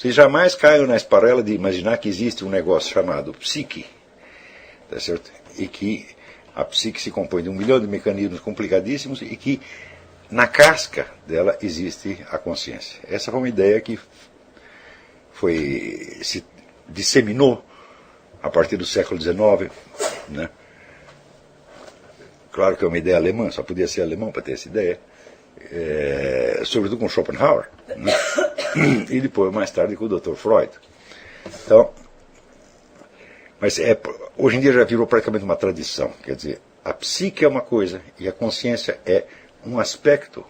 Vocês jamais caiam na esparrela de imaginar que existe um negócio chamado psique, tá certo? E que a psique se compõe de 1 milhão de mecanismos complicadíssimos e que na casca dela existe a consciência. Essa foi uma ideia que se disseminou a partir do século XIX, né? Claro que é uma ideia alemã, só podia ser alemão para ter essa ideia, sobretudo com Schopenhauer, né? E depois, mais tarde, com o Dr. Freud. Então, mas hoje em dia já virou praticamente uma tradição, quer dizer, a psique é uma coisa e a consciência é um aspecto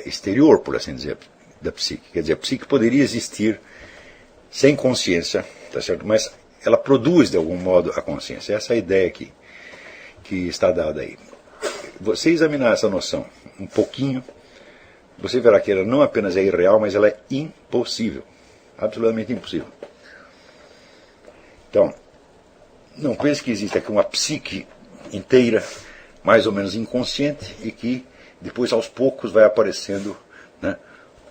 exterior, por assim dizer, da psique. Quer dizer, a psique poderia existir sem consciência, tá certo? Mas ela produz de algum modo a consciência. Essa é a ideia que está dada aí. Você examinar essa noção um pouquinho, você verá que ela não apenas é irreal, mas ela é impossível. Absolutamente impossível. Então, não pense que existe aqui uma psique inteira, mais ou menos inconsciente, e que depois aos poucos vai aparecendo, né,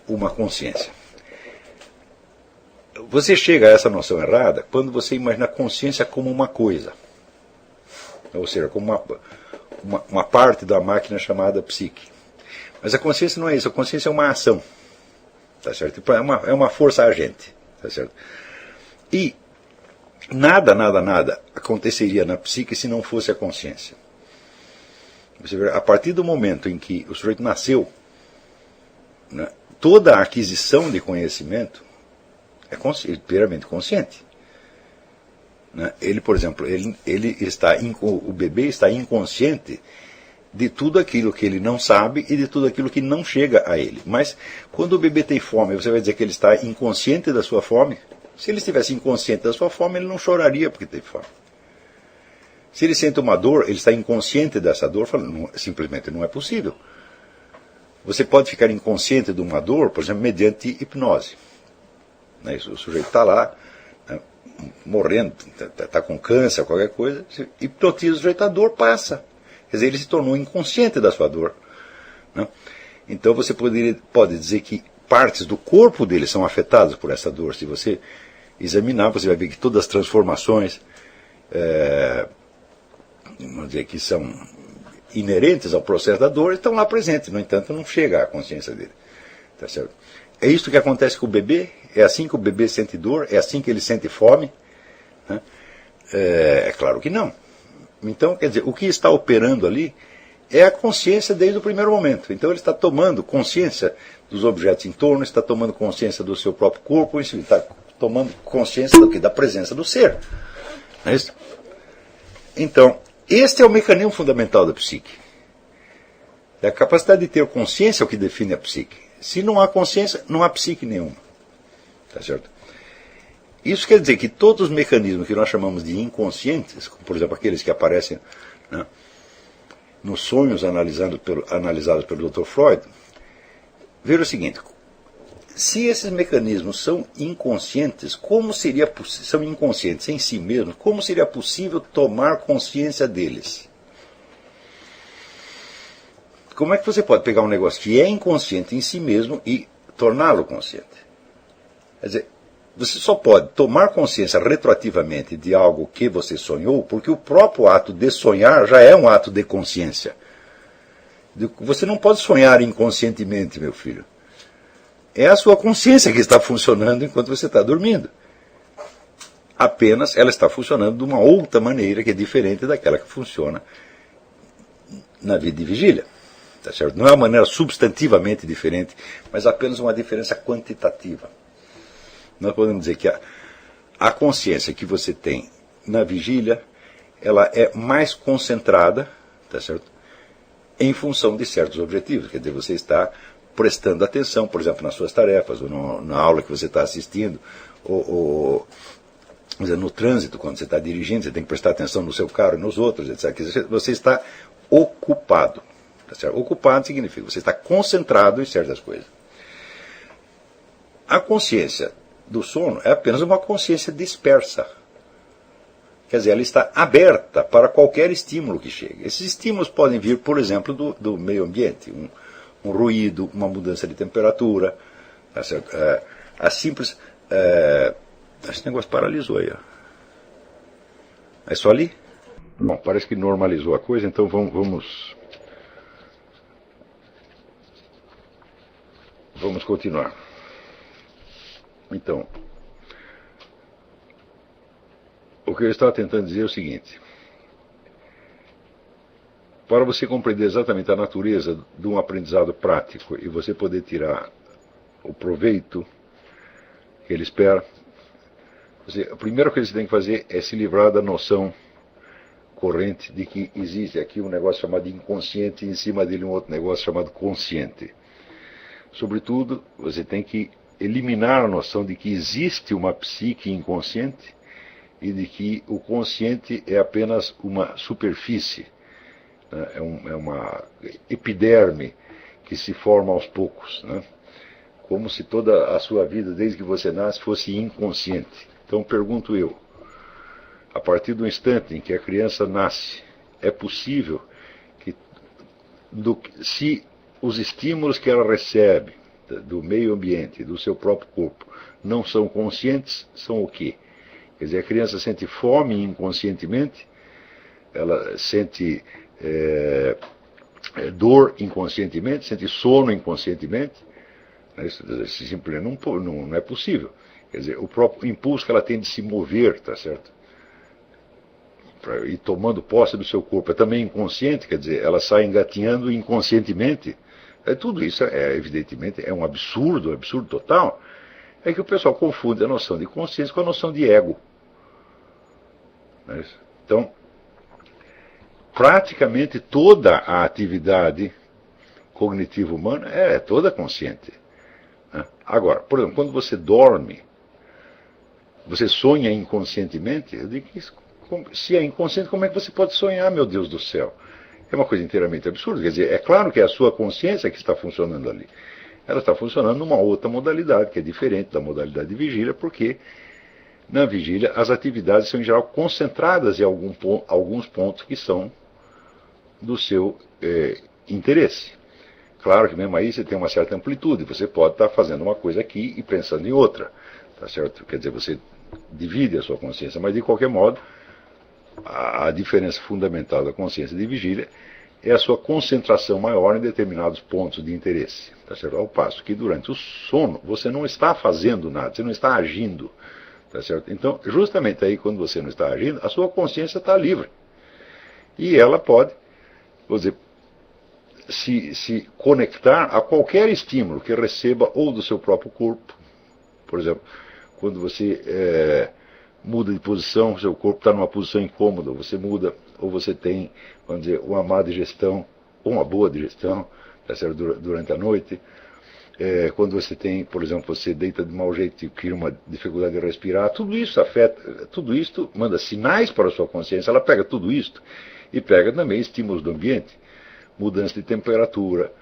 uma consciência. Você chega a essa noção errada quando você imagina a consciência como uma coisa. Ou seja, como uma parte da máquina chamada psique. Mas a consciência não é isso, a consciência é uma ação. Tá certo? É uma força agente. Tá certo? E nada aconteceria na psique se não fosse a consciência. Você vê, a partir do momento em que o sujeito nasceu, né, toda a aquisição de conhecimento é puramente consciente. Né? Ele, por exemplo, o bebê está inconsciente de tudo aquilo que ele não sabe e de tudo aquilo que não chega a ele. Mas quando o bebê tem fome, você vai dizer que ele está inconsciente da sua fome? Se ele estivesse inconsciente da sua fome, ele não choraria porque teve fome. Se ele sente uma dor, ele está inconsciente dessa dor, simplesmente não é possível. Você pode ficar inconsciente de uma dor, por exemplo, mediante hipnose. Né? O sujeito está lá, né, morrendo, está com câncer, qualquer coisa, você hipnotiza o sujeito, a dor passa. Quer dizer, ele se tornou inconsciente da sua dor. Né? Então você pode dizer que partes do corpo dele são afetadas por essa dor. Se você examinar, você vai ver que todas as transformações vamos dizer, que são inerentes ao processo da dor estão lá presentes. No entanto, não chega à consciência dele. Tá certo? É isso que acontece com o bebê? É assim que o bebê sente dor? É assim que ele sente fome? Né? É claro que não. Então, quer dizer, o que está operando ali é a consciência desde o primeiro momento. Então ele está tomando consciência dos objetos em torno, está tomando consciência do seu próprio corpo, está tomando consciência do quê? Da presença do ser. Não é isso? Então, este é o mecanismo fundamental da psique. É a capacidade de ter consciência é o que define a psique. Se não há consciência, não há psique nenhuma. Tá certo? Isso quer dizer que todos os mecanismos que nós chamamos de inconscientes, por exemplo, aqueles que aparecem, né, nos sonhos analisados pelo Dr. Freud, veja o seguinte: se esses mecanismos são inconscientes, são inconscientes em si mesmos, como seria possível tomar consciência deles? Como é que você pode pegar um negócio que é inconsciente em si mesmo e torná-lo consciente? Quer dizer, você só pode tomar consciência retroativamente de algo que você sonhou, porque o próprio ato de sonhar já é um ato de consciência. Você não pode sonhar inconscientemente, meu filho. É a sua consciência que está funcionando enquanto você está dormindo. Apenas ela está funcionando de uma outra maneira que é diferente daquela que funciona na vida de vigília. Tá certo? Não é uma maneira substantivamente diferente, mas apenas uma diferença quantitativa. Nós podemos dizer que a consciência que você tem na vigília, ela é mais concentrada, tá certo? Em função de certos objetivos. Quer dizer, você está prestando atenção, por exemplo, nas suas tarefas, ou na aula que você está assistindo, ou no trânsito, quando você está dirigindo, você tem que prestar atenção no seu carro e nos outros, etc. Quer dizer, você está ocupado. Tá certo? Ocupado significa que você está concentrado em certas coisas. A consciência do sono é apenas uma consciência dispersa. Quer dizer, ela está aberta para qualquer estímulo que chegue. Esses estímulos podem vir, por exemplo, do meio ambiente. Um ruído, uma mudança de temperatura, tá certo? A simples... esse negócio paralisou aí, ó. É só ali? Bom, parece que normalizou a coisa, então vamos continuar. Então, o que eu estava tentando dizer é o seguinte: para você compreender exatamente a natureza de um aprendizado prático e você poder tirar o proveito que ele espera, a primeira coisa que você tem que fazer é se livrar da noção corrente de que existe aqui um negócio chamado inconsciente e em cima dele um outro negócio chamado consciente. Sobretudo, você tem que eliminar a noção de que existe uma psique inconsciente e de que o consciente é apenas uma superfície, né? É uma epiderme que se forma aos poucos, né? Como se toda a sua vida, desde que você nasce, fosse inconsciente. Então pergunto eu, a partir do instante em que a criança nasce, é possível que, se os estímulos que ela recebe do meio ambiente, do seu próprio corpo, não são conscientes, são o quê? Quer dizer, a criança sente fome inconscientemente, ela sente dor inconscientemente, sente sono inconscientemente. Isso simplesmente não é possível. Quer dizer, o próprio impulso que ela tem de se mover, tá certo? E tomando posse do seu corpo é também inconsciente, quer dizer, ela sai engatinhando inconscientemente. Tudo isso, evidentemente, é um absurdo total. É que o pessoal confunde a noção de consciência com a noção de ego. Então, praticamente toda a atividade cognitiva humana é toda consciente. Agora, por exemplo, quando você dorme, você sonha inconscientemente, eu digo que se é inconsciente, como é que você pode sonhar, meu Deus do céu? É uma coisa inteiramente absurda. Quer dizer, é claro que é a sua consciência que está funcionando ali. Ela está funcionando numa outra modalidade, que é diferente da modalidade de vigília, porque na vigília as atividades são em geral concentradas em alguns pontos que são do seu interesse. Claro que mesmo aí você tem uma certa amplitude, você pode estar fazendo uma coisa aqui e pensando em outra, tá certo? Quer dizer, você divide a sua consciência, mas de qualquer modo, a diferença fundamental da consciência de vigília é a sua concentração maior em determinados pontos de interesse, tá certo? Ao passo que durante o sono você não está fazendo nada, você não está agindo, tá certo? Então, justamente aí, quando você não está agindo, a sua consciência está livre. E ela pode, vou dizer, se conectar a qualquer estímulo que receba ou do seu próprio corpo. Por exemplo, quando você muda de posição, seu corpo está numa posição incômoda, você muda, ou você tem, vamos dizer, uma má digestão, ou uma boa digestão, tá certo? Durante a noite. Quando você tem, por exemplo, você deita de mau jeito e cria uma dificuldade de respirar, tudo isso afeta, tudo isso manda sinais para a sua consciência, ela pega tudo isso e pega também estímulos do ambiente, mudança de temperatura,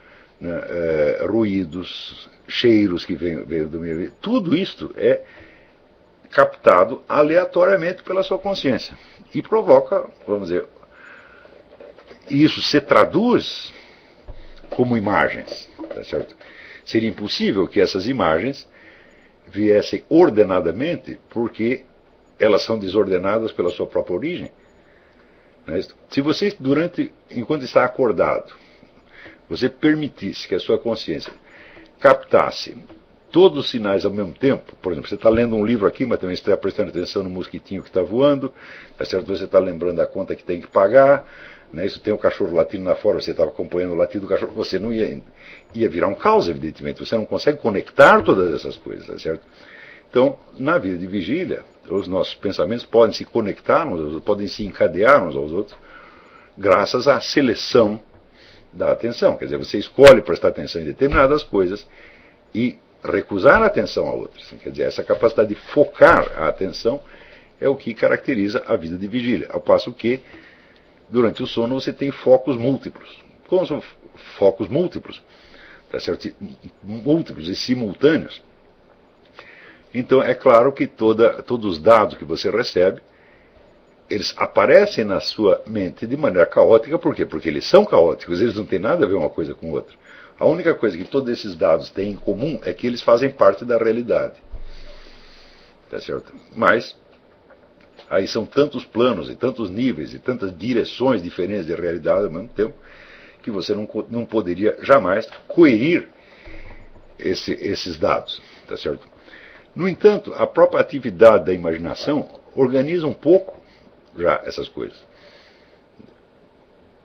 né, ruídos, cheiros que vêm do meio ambiente, tudo isso é captado aleatoriamente pela sua consciência e provoca, vamos dizer, isso se traduz como imagens, tá certo? Seria impossível que essas imagens viessem ordenadamente, porque elas são desordenadas pela sua própria origem. Se você, enquanto está acordado, você permitisse que a sua consciência captasse todos os sinais ao mesmo tempo, por exemplo, você está lendo um livro aqui, mas também está prestando atenção no mosquitinho que está voando, tá certo? Você está lembrando da conta que tem que pagar, né? Isso tem o cachorro latindo lá fora, você estava acompanhando o latido do cachorro, você não ia virar um caos, evidentemente, você não consegue conectar todas essas coisas, tá certo? Então, na vida de vigília, os nossos pensamentos podem se conectar uns aos outros, podem se encadear uns aos outros, graças à seleção da atenção. Quer dizer, você escolhe prestar atenção em determinadas coisas e recusar a atenção a outras. Quer dizer, essa capacidade de focar a atenção é o que caracteriza a vida de vigília. Ao passo que, durante o sono, você tem focos múltiplos. Como são focos múltiplos? Tá certo? Múltiplos e simultâneos. Então, é claro que todos os dados que você recebe, eles aparecem na sua mente de maneira caótica. Por quê? Porque eles são caóticos, eles não têm nada a ver uma coisa com outra. A única coisa que todos esses dados têm em comum é que eles fazem parte da realidade. tá certo? Mas aí são tantos planos e tantos níveis e tantas direções diferentes de realidade ao mesmo tempo que você não poderia jamais coerir esses dados, tá certo? No entanto, a própria atividade da imaginação organiza um pouco já essas coisas.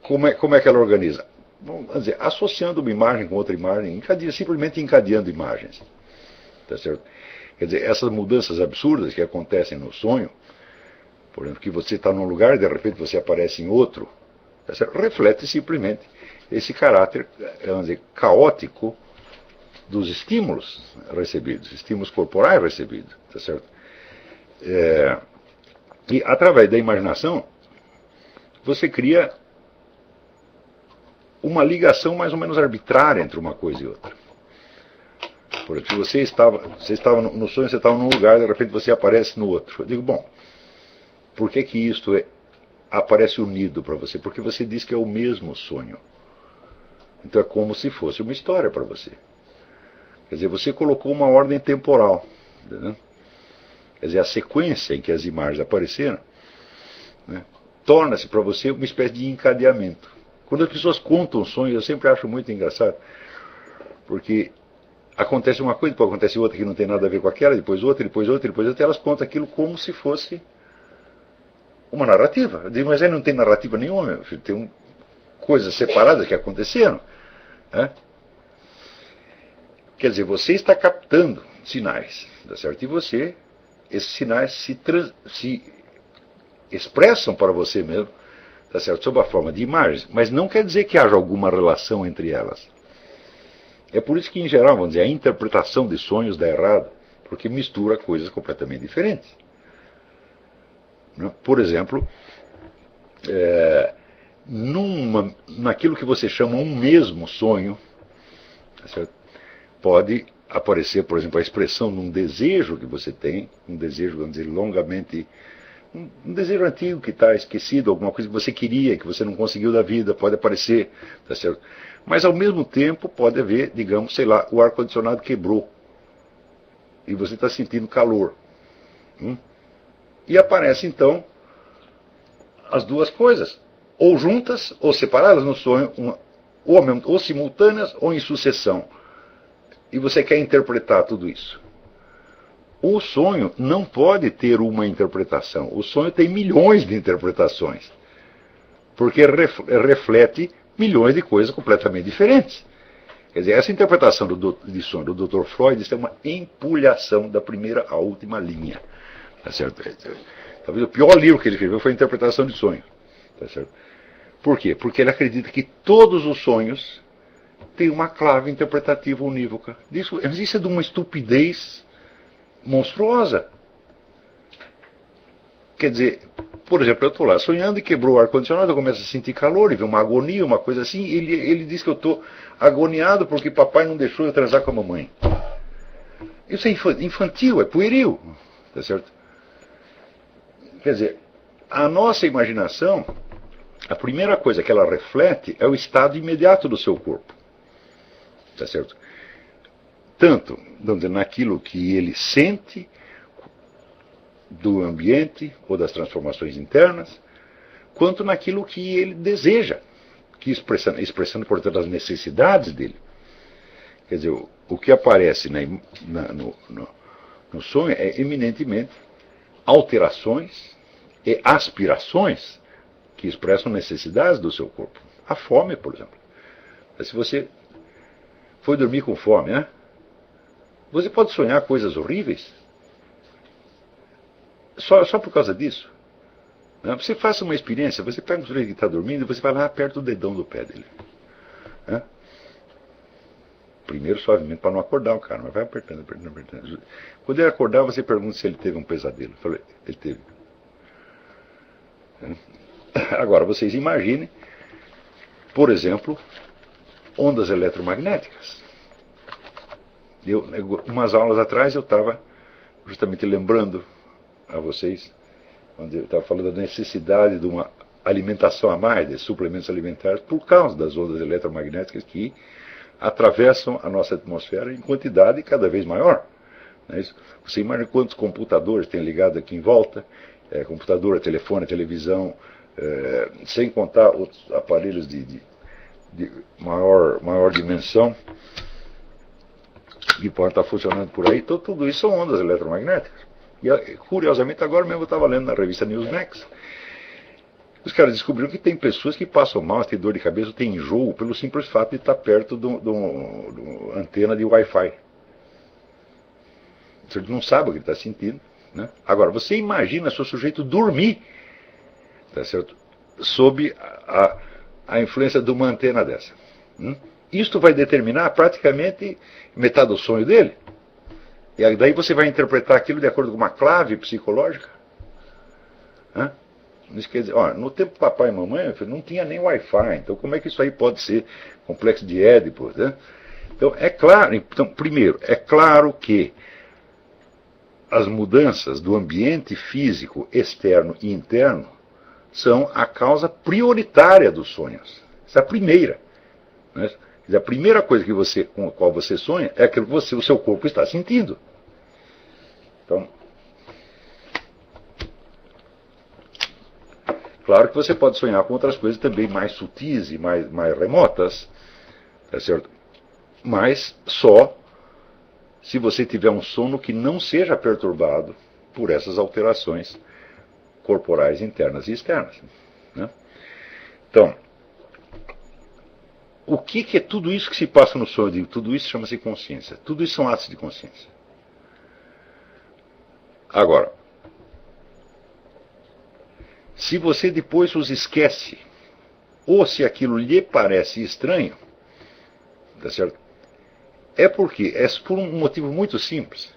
Como é que ela organiza? Vamos dizer, associando uma imagem com outra imagem, simplesmente encadeando imagens. Tá certo? Quer dizer, essas mudanças absurdas que acontecem no sonho, por exemplo, que você está num lugar e de repente você aparece em outro, tá certo? Reflete simplesmente esse caráter, vamos dizer, caótico dos estímulos recebidos, estímulos corporais recebidos. Tá certo? E através da imaginação, você cria uma ligação mais ou menos arbitrária entre uma coisa e outra. Por exemplo, você estava no sonho, você estava num lugar, de repente você aparece no outro. Eu digo, bom, por que isto aparece unido para você? Porque você diz que é o mesmo sonho. Então é como se fosse uma história para você. Quer dizer, você colocou uma ordem temporal. Entendeu? Quer dizer, a sequência em que as imagens apareceram, né, torna-se para você uma espécie de encadeamento. Quando as pessoas contam sonhos, eu sempre acho muito engraçado, porque acontece uma coisa, depois acontece outra que não tem nada a ver com aquela, depois outra, depois outra, depois outra, e elas contam aquilo como se fosse uma narrativa. Eu digo, mas aí não tem narrativa nenhuma, meu filho, tem coisas separadas que aconteceram. Né? Quer dizer, você está captando sinais, tá certo? E esses sinais se expressam para você mesmo, tá certo? Sob a forma de imagens, mas não quer dizer que haja alguma relação entre elas. É por isso que, em geral, vamos dizer, a interpretação de sonhos dá errado, porque mistura coisas completamente diferentes. Por exemplo, naquilo que você chama um mesmo sonho, tá certo? Pode aparecer, por exemplo, a expressão de um desejo que você tem, um desejo, vamos dizer, longamente, um desejo antigo que está esquecido, alguma coisa que você queria, que você não conseguiu da vida, pode aparecer, tá certo? Mas ao mesmo tempo pode haver, digamos, sei lá, o ar-condicionado quebrou e você está sentindo calor. E aparece então as duas coisas, ou juntas ou separadas no sonho, ou simultâneas ou em sucessão. E você quer interpretar tudo isso. O sonho não pode ter uma interpretação. O sonho tem milhões de interpretações. Porque reflete milhões de coisas completamente diferentes. Quer dizer, essa interpretação de sonho do Dr. Freud, isso é uma empulhação da primeira à última linha. Tá certo? Talvez o pior livro que ele escreveu foi a interpretação de sonho. Tá certo? Por quê? Porque ele acredita que todos os sonhos têm uma clave interpretativa unívoca. Isso é de uma estupidez monstruosa. Quer dizer, por exemplo, eu estou lá sonhando e quebrou o ar-condicionado, eu começo a sentir calor, e vem uma agonia, uma coisa assim, e ele diz que eu estou agoniado porque papai não deixou eu transar com a mamãe. Isso é infantil, é pueril. Tá certo? Quer dizer, a nossa imaginação, a primeira coisa que ela reflete é o estado imediato do seu corpo. Tá certo? Tanto, vamos dizer, naquilo que ele sente do ambiente ou das transformações internas, quanto naquilo que ele deseja, que expressando, portanto, as necessidades dele. Quer dizer, o que aparece no sonho é eminentemente alterações e aspirações que expressam necessidades do seu corpo. A fome, por exemplo. Se você foi dormir com fome, né? Você pode sonhar coisas horríveis só por causa disso. Né? Você faça uma experiência, você pega um sujeito que está dormindo e você vai lá, aperta o dedão do pé dele. Né? Primeiro suavemente para não acordar o cara, mas vai apertando. Quando ele acordar, você pergunta se ele teve um pesadelo. Eu falei, ele teve. Agora, vocês imaginem, por exemplo, ondas eletromagnéticas. Umas aulas atrás eu estava justamente lembrando a vocês, onde eu estava falando da necessidade de uma alimentação a mais, de suplementos alimentares, por causa das ondas eletromagnéticas que atravessam a nossa atmosfera em quantidade cada vez maior. Não é isso? Você imagina quantos computadores tem ligado aqui em volta, computador, telefone, televisão, sem contar outros aparelhos de maior dimensão que podem estar funcionando por aí. Então, tudo isso são ondas eletromagnéticas. E, curiosamente, agora mesmo eu estava lendo na revista Newsmax, os caras descobriram que tem pessoas que passam mal, têm dor de cabeça, têm enjoo, pelo simples fato de estar perto do antena de Wi-Fi. Você não sabe o que ele está sentindo. Né? Agora, você imagina se o sujeito dormir, tá certo? Sob a influência de uma antena dessa. Isto vai determinar praticamente metade do sonho dele. E daí você vai interpretar aquilo de acordo com uma clave psicológica. Isso quer dizer, no tempo do papai e mamãe não tinha nem Wi-Fi, então como é que isso aí pode ser complexo de Édipo? Né? Então, é claro, primeiro, é claro que as mudanças do ambiente físico externo e interno são a causa prioritária dos sonhos. Essa é a primeira. Né? A primeira coisa com a qual você sonha é aquilo que o seu corpo está sentindo. Então, claro que você pode sonhar com outras coisas também mais sutis e mais remotas, tá certo? Mas só se você tiver um sono que não seja perturbado por essas alterações corporais internas e externas. Né? Então, o que é tudo isso que se passa no sonho? Tudo isso chama-se consciência. Tudo isso são atos de consciência. Agora, se você depois os esquece, ou se aquilo lhe parece estranho, tá certo? É por um motivo muito simples.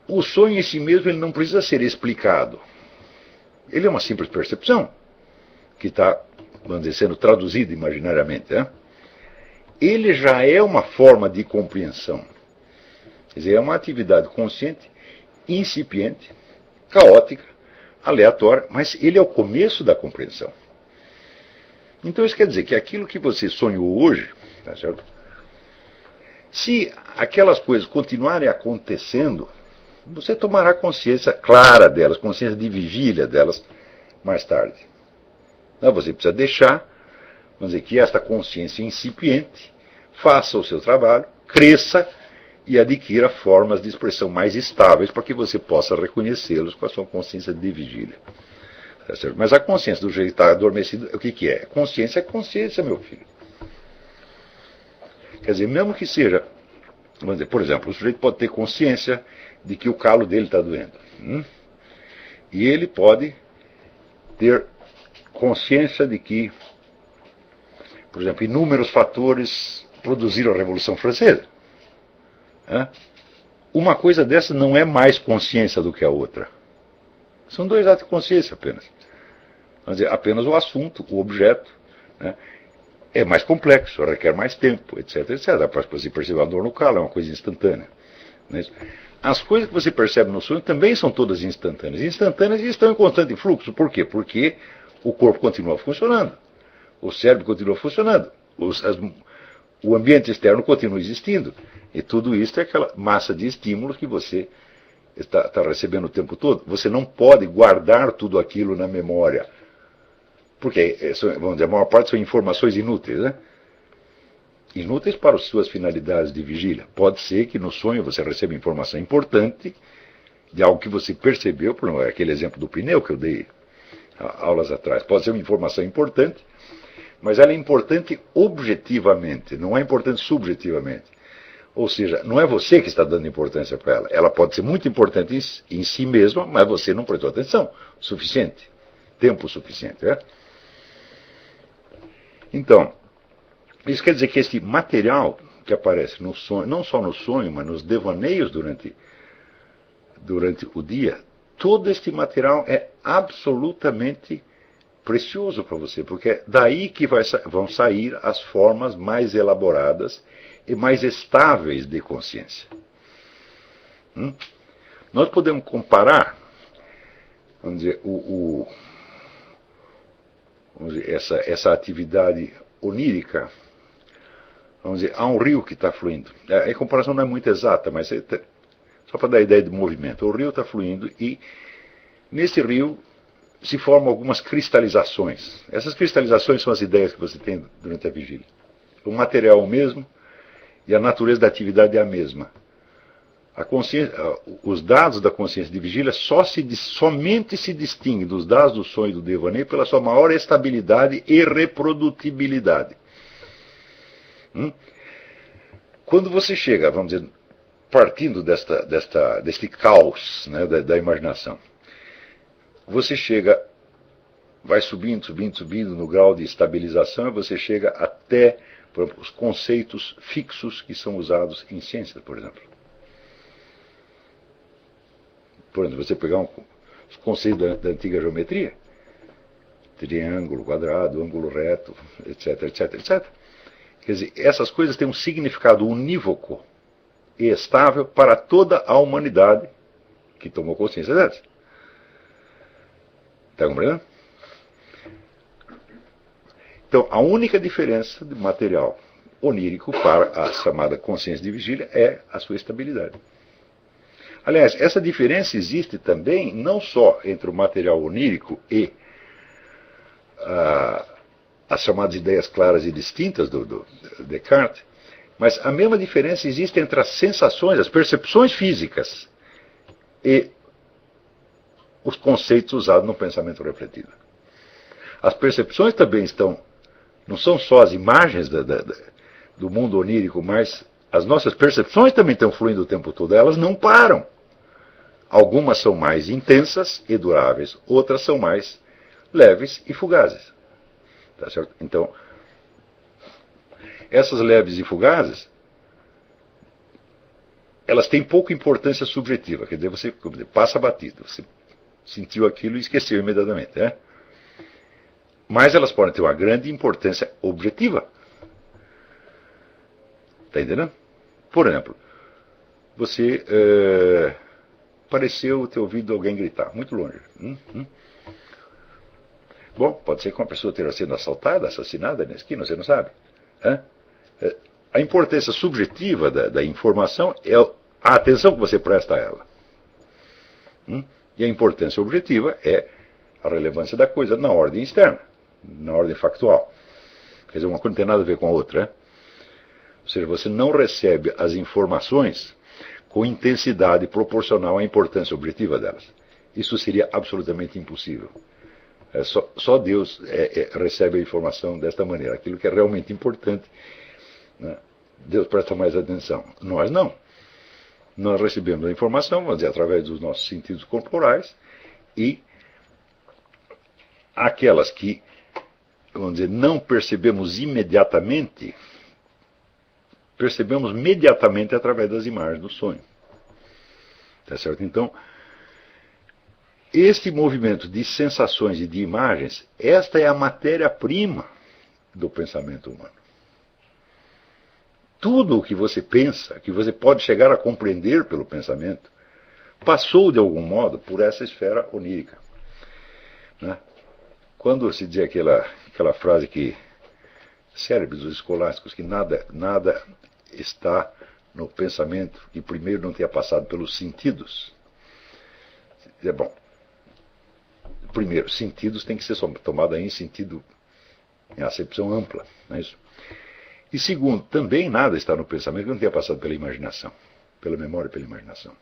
O sonho em si mesmo ele não precisa ser explicado. Ele é uma simples percepção que está, vamos dizer, sendo traduzida imaginariamente. Né? Ele já é uma forma de compreensão. Quer dizer, é uma atividade consciente, incipiente, caótica, aleatória, mas ele é o começo da compreensão. Então isso quer dizer que aquilo que você sonhou hoje, tá certo? Se aquelas coisas continuarem acontecendo, você tomará consciência clara delas, consciência de vigília delas mais tarde. Então, você precisa deixar, vamos dizer, que esta consciência incipiente faça o seu trabalho, cresça e adquira formas de expressão mais estáveis para que você possa reconhecê-los com a sua consciência de vigília. Tá certo? Mas a consciência do jeito que está adormecido, o que é? Consciência é consciência, meu filho. Quer dizer, mesmo que seja, vamos dizer, por exemplo, o sujeito pode ter consciência de que o calo dele está doendo. E ele pode ter consciência de que, por exemplo, inúmeros fatores produziram a Revolução Francesa. Uma coisa dessa não é mais consciência do que a outra. São dois atos de consciência apenas. Vamos dizer, apenas o assunto, o objeto, né, é mais complexo, requer mais tempo, etc, etc. Para você perceber a dor no calo, é uma coisa instantânea. Não é isso? As coisas que você percebe no sonho também são todas instantâneas. Instantâneas e estão em constante fluxo. Por quê? Porque o corpo continua funcionando. O cérebro continua funcionando. O ambiente externo continua existindo. E tudo isso é aquela massa de estímulos que você está recebendo o tempo todo. Você não pode guardar tudo aquilo na memória. Porque, vamos dizer, a maior parte são informações inúteis, né? Inúteis para as suas finalidades de vigília. Pode ser que no sonho você receba informação importante de algo que você percebeu, por exemplo, aquele exemplo do pneu que eu dei aulas atrás. Pode ser uma informação importante, mas ela é importante objetivamente, não é importante subjetivamente. Ou seja, não é você que está dando importância para ela. Ela pode ser muito importante em si mesma, mas você não prestou atenção suficiente, tempo suficiente. Né? Então, isso quer dizer que esse material que aparece no sonho, não só no sonho, mas nos devaneios durante o dia, todo este material é absolutamente precioso para você, porque é daí que vão sair as formas mais elaboradas e mais estáveis de consciência. Nós podemos comparar, vamos dizer, essa atividade onírica vamos dizer, há um rio que está fluindo. A comparação não é muito exata, mas só para dar a ideia de movimento. O rio está fluindo e nesse rio se formam algumas cristalizações. Essas cristalizações são as ideias que você tem durante a vigília. O material é o mesmo e a natureza da atividade é a mesma. Os dados da consciência de vigília somente se distinguem dos dados do sonho e do devaneio pela sua maior estabilidade e reprodutibilidade. Quando você chega, vamos dizer, partindo deste caos, né, da imaginação, você chega, vai subindo no grau de estabilização e você chega até, por exemplo, os conceitos fixos que são usados em ciência, por exemplo. Por exemplo, você pegar os conceitos da antiga geometria, triângulo, quadrado, ângulo reto, etc, etc, etc. Quer dizer, essas coisas têm um significado unívoco e estável para toda a humanidade que tomou consciência delas. Está compreendendo? Então, a única diferença do material onírico para a chamada consciência de vigília é a sua estabilidade. Aliás, essa diferença existe também não só entre o material onírico e as chamadas ideias claras e distintas do Descartes, mas a mesma diferença existe entre as sensações, as percepções físicas e os conceitos usados no pensamento refletido. As percepções também não são só as imagens do mundo onírico, mas as nossas percepções também estão fluindo o tempo todo, elas não param. Algumas são mais intensas e duráveis, outras são mais leves e fugazes. Tá certo? Então, essas leves e fugazes, elas têm pouca importância subjetiva, quer dizer, você passa batido, você sentiu aquilo e esqueceu imediatamente, né? Mas elas podem ter uma grande importância objetiva. Está entendendo? Por exemplo, você pareceu ter ouvido alguém gritar, muito longe. Bom, pode ser que uma pessoa esteja sendo assaltada, assassinada na esquina, você não sabe. A importância subjetiva da informação é a atenção que você presta a ela. E a importância objetiva é a relevância da coisa na ordem externa, na ordem factual. Quer dizer, uma coisa não tem nada a ver com a outra. Ou seja, você não recebe as informações com intensidade proporcional à importância objetiva delas. Isso seria absolutamente impossível. Só Deus recebe a informação desta maneira. Aquilo que é realmente importante, né? Deus presta mais atenção. Nós não. Nós recebemos a informação, vamos dizer, através dos nossos sentidos corporais, e aquelas que, vamos dizer, não percebemos imediatamente, percebemos imediatamente através das imagens do sonho. Tá certo? Então, este movimento de sensações e de imagens, esta é a matéria-prima do pensamento humano. Tudo o que você pensa, que você pode chegar a compreender pelo pensamento, passou de algum modo por essa esfera onírica. Né? Quando se diz aquela frase que cérebros escolásticos, que nada está no pensamento que primeiro não tenha passado pelos sentidos. Bom, primeiro, sentidos tem que ser tomados em sentido, em acepção ampla, não é isso? E segundo, também nada está no pensamento que não tenha passado pela imaginação, pela memória e pela imaginação.